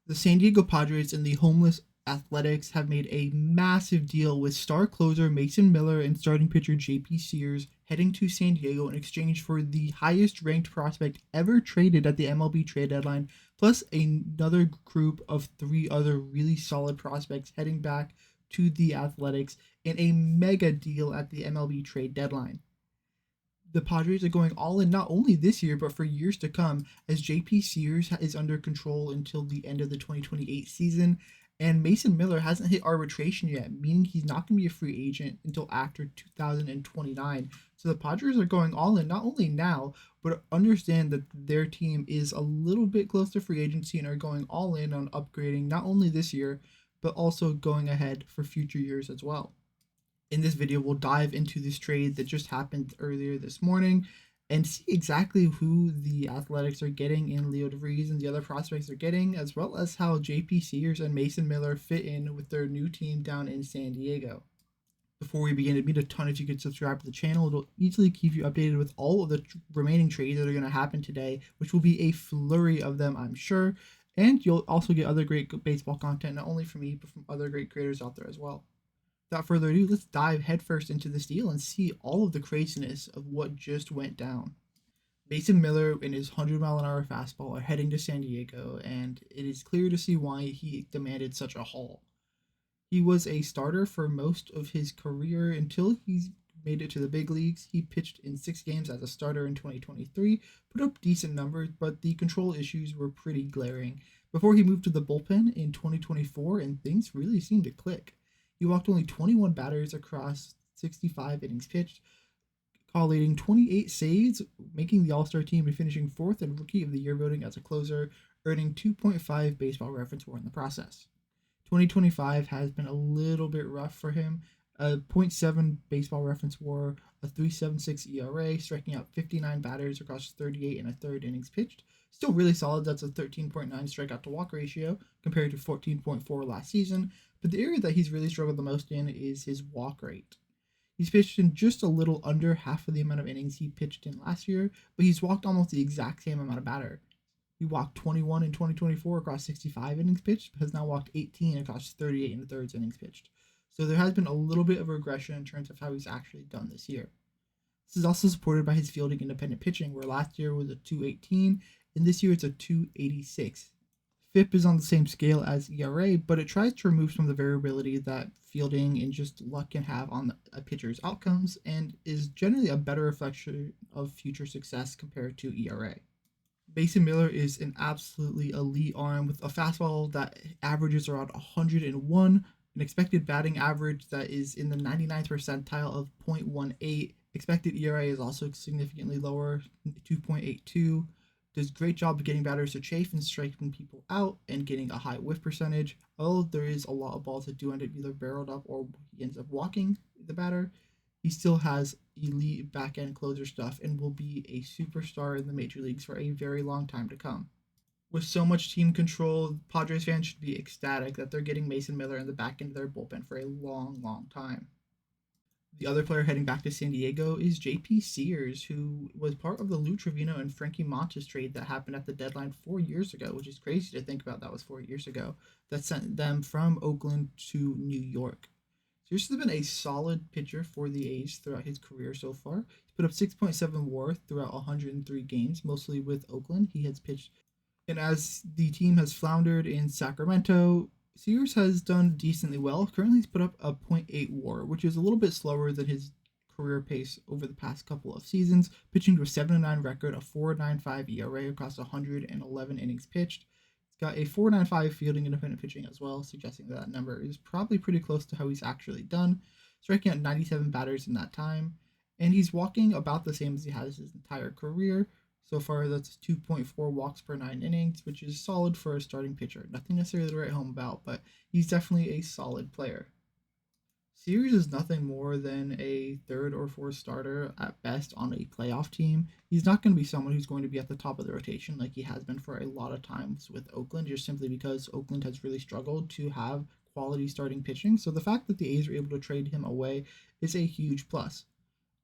The San Diego Padres and the homeless Athletics have made a massive deal with star closer Mason Miller and starting pitcher JP Sears heading to San Diego in exchange for the highest ranked prospect ever traded at the MLB Trade Deadline, plus another group of three other really solid prospects heading back to the Athletics in a mega deal at the MLB Trade Deadline. The Padres are going all in not only this year but for years to come, as JP Sears is under control until the end of the 2028 season, and Mason Miller hasn't hit arbitration yet, meaning he's not going to be a free agent until after 2029. So the Padres are going all in not only now, but understand that their team is a little bit close to free agency and are going all in on upgrading not only this year, but also going ahead for future years as well. In this video, we'll dive into this trade that just happened earlier this morning and see exactly who the Athletics are getting in Leo De Vriis and the other prospects are getting, as well as how JP Sears and Mason Miller fit in with their new team down in San Diego. Before we begin, it'd mean a ton if you could subscribe to the channel. It'll easily keep you updated with all of the remaining trades that are going to happen today, which will be a flurry of them, I'm sure. And you'll also get other great baseball content, not only from me, but from other great creators out there as well. Without further ado, let's dive headfirst into this deal and see all of the craziness of what just went down. Mason Miller and his 100-mile-an-hour fastball are heading to San Diego, and it is clear to see why he demanded such a haul. He was a starter for most of his career until he made it to the big leagues. He pitched in 6 games as a starter in 2023, put up decent numbers, but the control issues were pretty glaring before he moved to the bullpen in 2024, and things really seemed to click. He walked only 21 batters across 65 innings pitched, collating 28 saves, making the All-Star team and finishing 4th in Rookie of the Year voting as a closer, earning 2.5 Baseball Reference WAR in the process. 2025 has been a little bit rough for him. A .7 Baseball Reference WAR, a 3.76 ERA, striking out 59 batters across 38 and a third innings pitched. Still really solid. That's a 13.9 strikeout to walk ratio compared to 14.4 last season. But the area that he's really struggled the most in is his walk rate. He's pitched in just a little under half of the amount of innings he pitched in last year, but he's walked almost the exact same amount of batter. He walked 21 in 2024 across 65 innings pitched, but has now walked 18 across 38 and a third innings pitched. So there has been a little bit of regression in terms of how he's actually done this year. This is also supported by his fielding independent pitching, where last year was a 218, and this year it's a 286. FIP is on the same scale as ERA, but it tries to remove some of the variability that fielding and just luck can have on a pitcher's outcomes, and is generally a better reflection of future success compared to ERA. Mason Miller is an absolutely elite arm with a fastball that averages around 101, an expected batting average that is in the 99th percentile of .18. Expected ERA is also significantly lower, 2.82. Does a great job of getting batters to chafe and striking people out and getting a high whiff percentage. Although there is a lot of balls that do end up either barreled up or he ends up walking the batter, he still has elite back-end closer stuff and will be a superstar in the major leagues for a very long time to come. With so much team control, Padres fans should be ecstatic that they're getting Mason Miller in the back end of their bullpen for a long, long time. The other player heading back to San Diego is JP Sears, who was part of the Lou Trevino and Frankie Montas trade that happened at the deadline 4 years ago, which is crazy to think about. That was 4 years ago. That sent them from Oakland to New York. Sears has been a solid pitcher for the A's throughout his career so far. He's put up 6.7 WAR throughout 103 games, mostly with Oakland. He has pitched, and as the team has floundered in Sacramento, Sears has done decently well. Currently, he's put up a .8 WAR, which is a little bit slower than his career pace over the past couple of seasons, pitching to a 7-9 record, a 4.95 ERA across 111 innings pitched. He's got a 4.95 fielding independent pitching as well, suggesting that number is probably pretty close to how he's actually done, striking out 97 batters in that time, and he's walking about the same as he has his entire career. So far, that's 2.4 walks per 9 innings, which is solid for a starting pitcher. Nothing necessarily to write home about, but he's definitely a solid player. Sears is nothing more than a 3rd or 4th starter at best on a playoff team. He's not going to be someone who's going to be at the top of the rotation like he has been for a lot of times with Oakland, just simply because Oakland has really struggled to have quality starting pitching. So the fact that the A's were able to trade him away is a huge plus.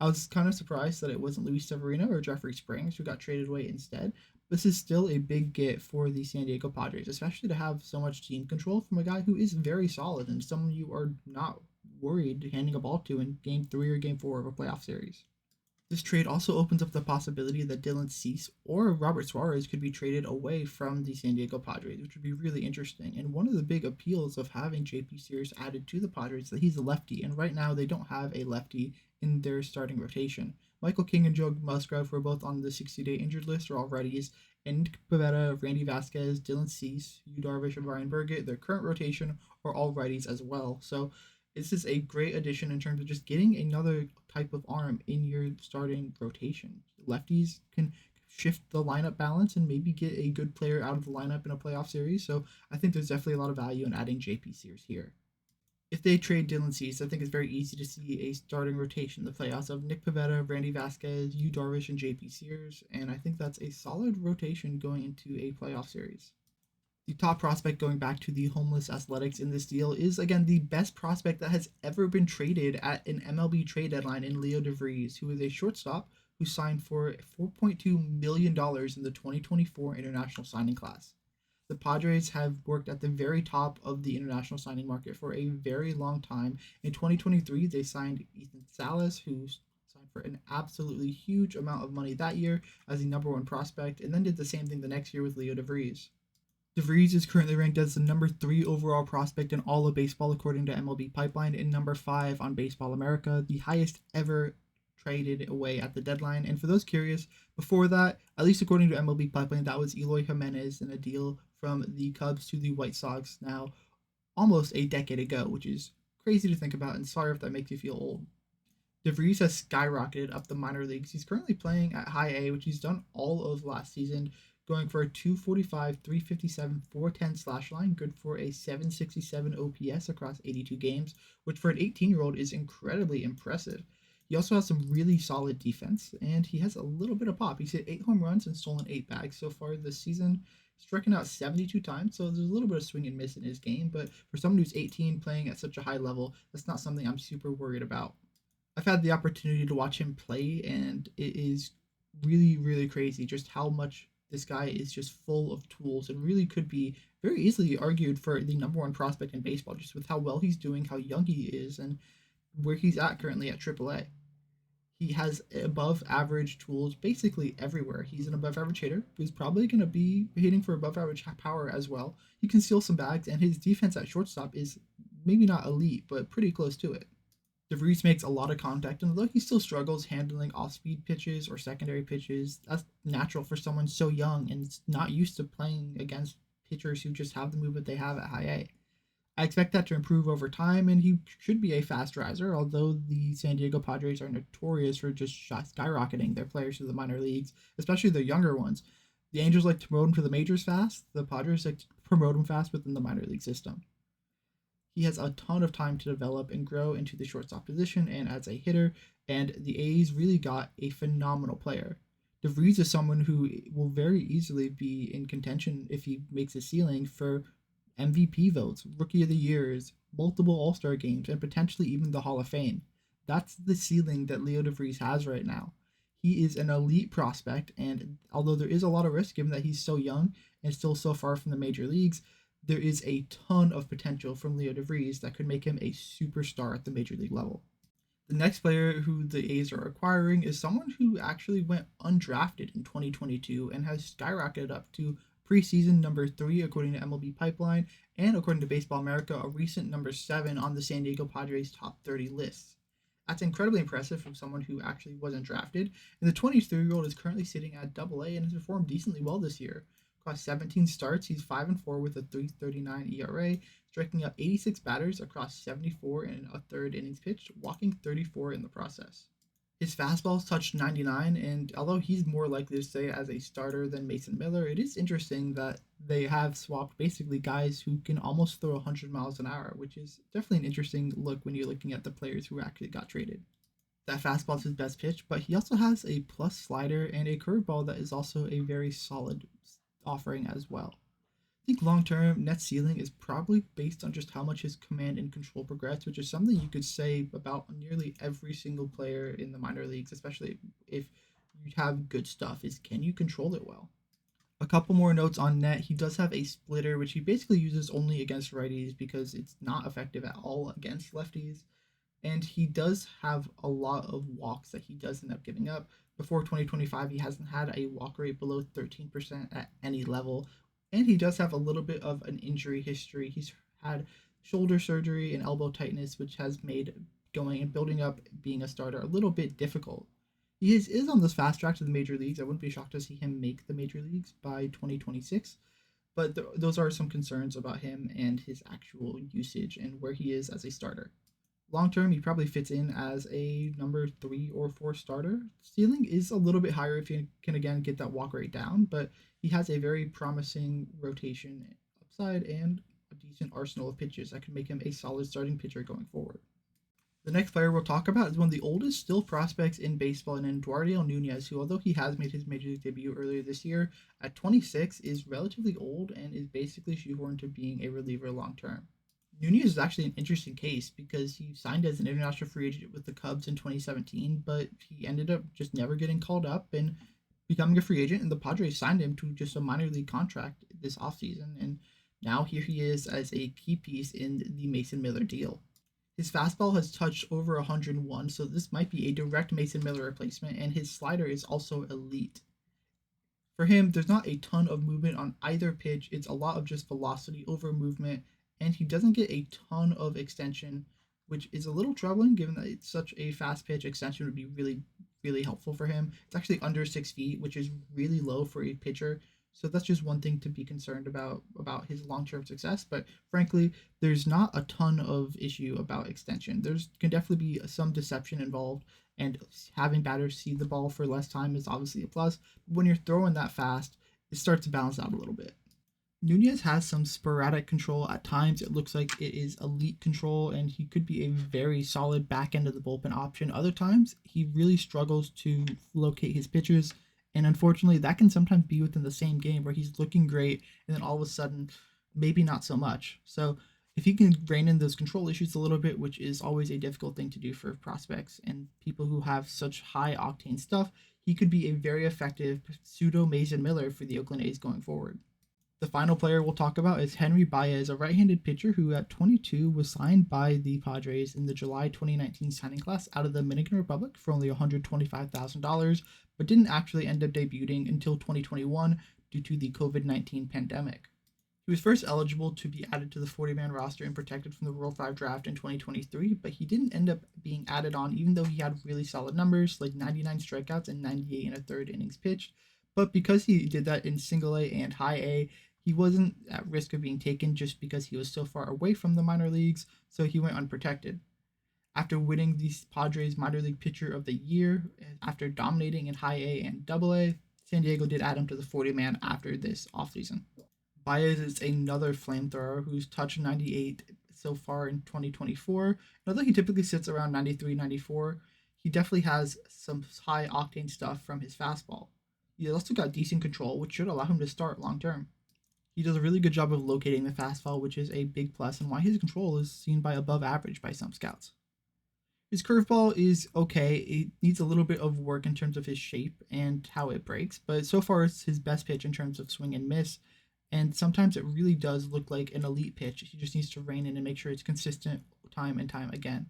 I was kind of surprised that it wasn't Luis Severino or Jeffrey Springs who got traded away instead, This is still a big get for the San Diego Padres, especially to have so much team control from a guy who is very solid and someone you are not worried handing a ball to in game 3 or game 4 of a playoff series. This trade also opens up the possibility that Dylan Cease or Robert Suarez could be traded away from the San Diego Padres, which would be really interesting. And one of the big appeals of having JP Sears added to the Padres is that he's a lefty, and right now they don't have a lefty in their starting rotation. Michael King and Joe Musgrove were both on the 60-day injured list or all righties, and Nick Pivetta, Randy Vasquez, Dylan Cease, Yu Darvish, and Brian Burgett, their current rotation, are all righties as well. So this is a great addition in terms of just getting another type of arm in your starting rotation. Lefties can shift the lineup balance and maybe get a good player out of the lineup in a playoff series. So I think there's definitely a lot of value in adding JP Sears here. If they trade Dylan Cease, I think it's very easy to see a starting rotation in the playoffs of Nick Pivetta, Randy Vasquez, Yu Darvish, and JP Sears, and I think that's a solid rotation going into a playoff series. The top prospect going back to the homeless Athletics in this deal is again the best prospect that has ever been traded at an MLB trade deadline in Leo De Vriis, who is a shortstop who signed for $4.2 million in the 2024 international signing class. The Padres have worked at the very top of the international signing market for a very long time. In 2023, they signed Ethan Salas, who signed for an absolutely huge amount of money that year as the number one prospect, and then did the same thing the next year with Leo De Vriis. De Vries is currently ranked as the number 3 overall prospect in all of baseball according to MLB Pipeline and number 5 on Baseball America, the highest ever traded away at the deadline. And for those curious, before that, at least according to MLB Pipeline, that was Eloy Jimenez in a deal from the Cubs to the White Sox now almost a decade ago, which is crazy to think about, and sorry if that makes you feel old. De Vries has skyrocketed up the minor leagues. He's currently playing at high A, which he's done all of last season, going for a 245, 357, 410 slash line, good for a 767 OPS across 82 games, which for an 18-year-old is incredibly impressive. He also has some really solid defense, and he has a little bit of pop. He's hit 8 home runs and stolen 8 bags so far this season, striking out 72 times, so there's a little bit of swing and miss in his game, but for someone who's 18 playing at such a high level, that's not something I'm super worried about. I've had the opportunity to watch him play, and it is really, really crazy just how much this guy is just full of tools and really could be very easily argued for the number one prospect in baseball just with how well he's doing, how young he is, and where he's at currently at AAA. He has above average tools basically everywhere. He's an above average hitter who's probably going to be hitting for above average power as well. He can steal some bags, and his defense at shortstop is maybe not elite, but pretty close to it. De Vries makes a lot of contact, and although he still struggles handling off-speed pitches or secondary pitches, that's natural for someone so young and not used to playing against pitchers who just have the movement they have at high A. I expect that to improve over time, and he should be a fast riser, although the San Diego Padres are notorious for just skyrocketing their players to the minor leagues, especially the younger ones. The Angels like to promote them to the majors fast, the Padres like to promote them fast within the minor league system. He has a ton of time to develop and grow into the shortstop position and as a hitter, and the A's really got a phenomenal player. De Vries is someone who will very easily be in contention if he makes a ceiling for MVP votes, Rookie of the Years, multiple All-Star games, and potentially even the Hall of Fame. That's the ceiling that Leo De Vriis has right now. He is an elite prospect, and although there is a lot of risk given that he's so young and still so far from the major leagues, there is a ton of potential from Leo De Vriis that could make him a superstar at the major league level. The next player who the A's are acquiring is someone who actually went undrafted in 2022 and has skyrocketed up to preseason number 3 according to MLB Pipeline and according to Baseball America, a recent number 7 on the San Diego Padres top 30 lists. That's incredibly impressive from someone who actually wasn't drafted, and the 23-year-old is currently sitting at AA and has performed decently well this year. Across 17 starts, he's 5-4 with a 3.39 ERA, striking out 86 batters across 74 and a third innings pitched, walking 34 in the process. His fastball's touched 99, and although he's more likely to stay as a starter than Mason Miller, it is interesting that they have swapped basically guys who can almost throw 100 miles an hour, which is definitely an interesting look when you're looking at the players who actually got traded. That fastball is his best pitch, but he also has a plus slider and a curveball that is also a very solid offering as well. I think long-term net ceiling is probably based on just how much his command and control progress, which is something you could say about nearly every single player in the minor leagues, especially if you have good stuff, is can you control it well? A couple more notes on Nett. He does have a splitter, which he basically uses only against righties because it's not effective at all against lefties. And he does have a lot of walks that he does end up giving up. Before 2025, he hasn't had a walk rate below 13% at any level. And he does have a little bit of an injury history. He's had shoulder surgery and elbow tightness, which has made going and building up being a starter a little bit difficult. He is on this fast track to the major leagues. I wouldn't be shocked to see him make the major leagues by 2026. But those are some concerns about him and his actual usage and where he is as a starter. Long term, he probably fits in as a number 3 or 4 starter. Ceiling is a little bit higher if you can again get that walk rate down, but he has a very promising rotation upside and a decent arsenal of pitches that can make him a solid starting pitcher going forward. The next player we'll talk about is one of the oldest still prospects in baseball, and Eduarniel Nunez, who, although he has made his major league debut earlier this year, at 26 is relatively old and is basically shoehorned to being a reliever long term. Nunez is actually an interesting case because he signed as an international free agent with the Cubs in 2017, but he ended up just never getting called up and becoming a free agent, and the Padres signed him to just a minor league contract this offseason, and now here he is as a key piece in the Mason Miller deal. His fastball has touched over 101, so this might be a direct Mason Miller replacement, and his slider is also elite. For him, there's not a ton of movement on either pitch. It's a lot of just velocity over movement, and he doesn't get a ton of extension, which is a little troubling given that it's such a fast pitch. Extension would be really, really helpful for him. It's actually under 6 feet, which is really low for a pitcher. So that's just one thing to be concerned about his long-term success. But frankly, there's not a ton of issue about extension. There's can definitely be some deception involved, and having batters see the ball for less time is obviously a plus. But when you're throwing that fast, it starts to balance out a little bit. Nunez has some sporadic control. At times, it looks like it is elite control, and he could be a very solid back end of the bullpen option. Other times, he really struggles to locate his pitches, and unfortunately, that can sometimes be within the same game where he's looking great, and then all of a sudden, maybe not so much. So, if he can rein in those control issues a little bit, which is always a difficult thing to do for prospects and people who have such high octane stuff, he could be a very effective pseudo Mason Miller for the Oakland A's going forward. The final player we'll talk about is Henry Baez, a right-handed pitcher who at 22 was signed by the Padres in the July 2019 signing class out of the Dominican Republic for only $125,000, but didn't actually end up debuting until 2021 due to the COVID-19 pandemic. He was first eligible to be added to the 40-man roster and protected from the Rule 5 draft in 2023, but he didn't end up being added on even though he had really solid numbers like 99 strikeouts and 98 and a third innings pitched. But because he did that in single A and high A, he wasn't at risk of being taken just because he was so far away from the minor leagues, so he went unprotected. After winning the Padres Minor League Pitcher of the Year, after dominating in high A and double A, San Diego did add him to the 40-man after this offseason. Baez is another flamethrower who's touched 98 so far in 2024. And although he typically sits around 93, 94, he definitely has some high octane stuff from his fastball. He's also got decent control, which should allow him to start long term. He does a really good job of locating the fastball, which is a big plus, and why his control is seen by above average by some scouts. His curveball is okay. It needs a little bit of work in terms of his shape and how it breaks, but so far it's his best pitch in terms of swing and miss, and sometimes it really does look like an elite pitch. He just needs to rein in and make sure it's consistent time and time again.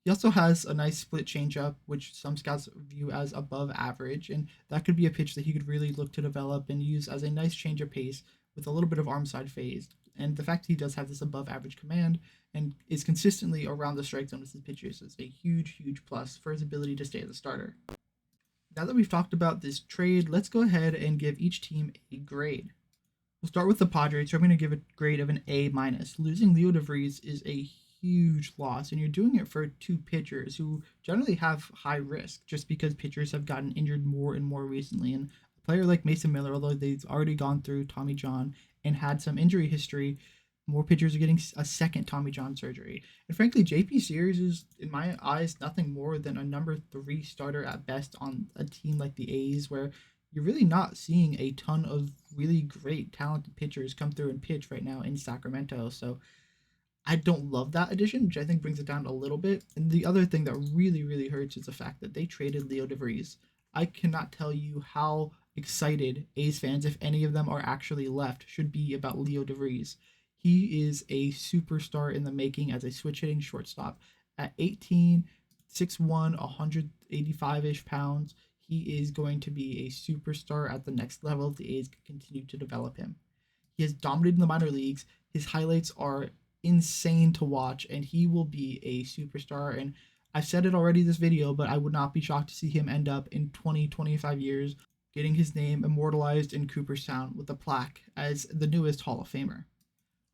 He also has a nice split changeup, which some scouts view as above average, and that could be a pitch that he could really look to develop and use as a nice change of pace with a little bit of arm side phase. And the fact that he does have this above average command and is consistently around the strike zone with his pitches is a huge, huge plus for his ability to stay as a starter. Now that we've talked about this trade, let's go ahead and give each team a grade. We'll start with the Padres. So I'm going to give a grade of an A-. Losing Leo De Vriis is a huge loss, and you're doing it for two pitchers who generally have high risk just because pitchers have gotten injured more and more recently. And a player like Mason Miller, although they've already gone through Tommy John and had some injury history, more pitchers are getting a second Tommy John surgery. And frankly, JP Sears is, in my eyes, nothing more than a number 3 starter at best on a team like the A's, where you're really not seeing a ton of really great, talented pitchers come through and pitch right now in Sacramento. So I don't love that addition, which I think brings it down a little bit. And the other thing that really, really hurts is the fact that they traded Leo De Vriis. I cannot tell you how excited A's fans, if any of them are actually left, should be about Leo De Vriis. He is a superstar in the making as a switch hitting shortstop. At 18, 6'1", 185-ish pounds, he is going to be a superstar at the next level if the A's continue to develop him. He has dominated the minor leagues. His highlights are insane to watch, and he will be a superstar. And I've said it already this video, but I would not be shocked to see him end up in 20, 25 years getting his name immortalized in Cooperstown with a plaque as the newest Hall of Famer.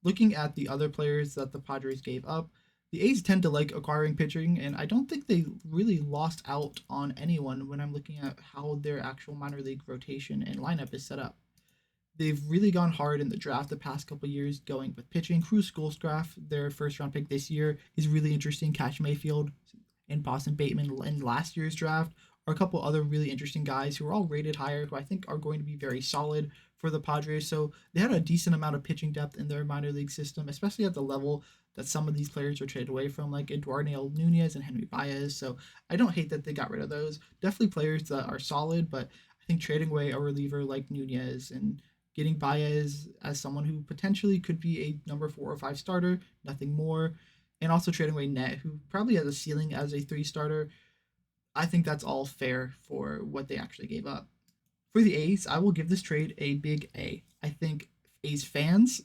Looking at the other players that the Padres gave up, the A's tend to like acquiring pitching, and I don't think they really lost out on anyone when I'm looking at how their actual minor league rotation and lineup is set up. They've really gone hard in the draft the past couple years going with pitching. Cruz Schoolcraft, their first round pick this year, is really interesting. Cash Mayfield and Boston Bateman in last year's draft are a couple other really interesting guys who are all rated higher, who I think are going to be very solid for the Padres. So they had a decent amount of pitching depth in their minor league system, especially at the level that some of these players are traded away from, like Eduarniel Nunez and Henry Baez. So I don't hate that they got rid of those. Definitely players that are solid, but I think trading away a reliever like Nunez and getting Baez as someone who potentially could be a number 4 or 5 starter, nothing more, and also trading away Nett, who probably has a ceiling as a 3 starter. I think that's all fair for what they actually gave up. For the A's, I will give this trade a big A. I think A's fans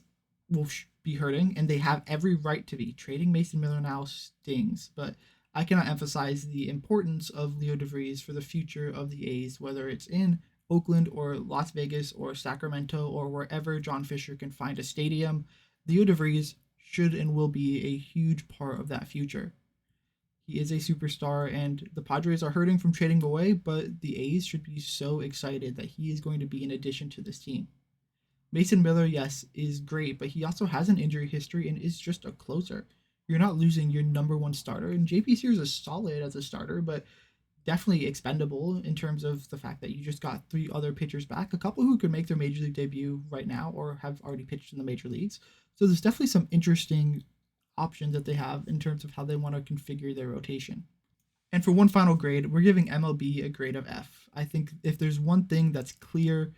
will be hurting, and they have every right to be. Trading Mason Miller now stings, but I cannot emphasize the importance of Leo De Vriis for the future of the A's, whether it's in Oakland or Las Vegas or Sacramento or wherever John Fisher can find a stadium. Leo De Vriis should and will be a huge part of that future. He is a superstar, and the Padres are hurting from trading away, but the A's should be so excited that he is going to be an addition to this team. Mason Miller, yes, is great, but he also has an injury history and is just a closer. You're not losing your number 1 starter, and JP Sears is solid as a starter, but definitely expendable in terms of the fact that you just got 3 other pitchers back, a couple who could make their major league debut right now or have already pitched in the major leagues. So there's definitely some interesting options that they have in terms of how they want to configure their rotation. And for one final grade, we're giving MLB a grade of F. I think if there's one thing that's clear,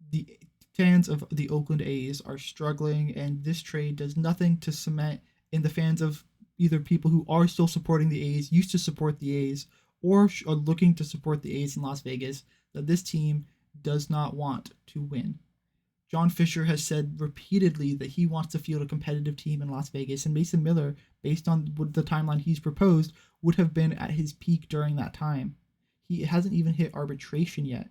the fans of the Oakland A's are struggling, and this trade does nothing to cement in the fans of either people who are still supporting the A's, used to support the A's, or are looking to support the A's in Las Vegas, that this team does not want to win. John Fisher has said repeatedly that he wants to field a competitive team in Las Vegas, and Mason Miller, based on the timeline he's proposed, would have been at his peak during that time. He hasn't even hit arbitration yet.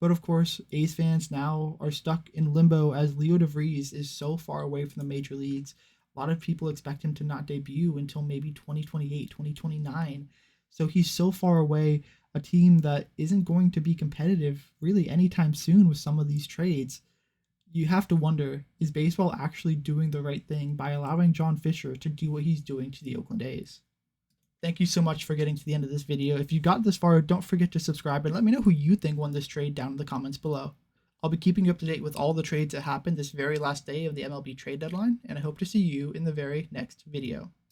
But of course, A's fans now are stuck in limbo as Leo De Vriis is so far away from the major leagues. A lot of people expect him to not debut until maybe 2028, 2029. So he's so far away, a team that isn't going to be competitive really anytime soon with some of these trades. You have to wonder, is baseball actually doing the right thing by allowing John Fisher to do what he's doing to the Oakland A's? Thank you so much for getting to the end of this video. If you got this far, don't forget to subscribe and let me know who you think won this trade down in the comments below. I'll be keeping you up to date with all the trades that happened this very last day of the MLB Trade Deadline, and I hope to see you in the very next video.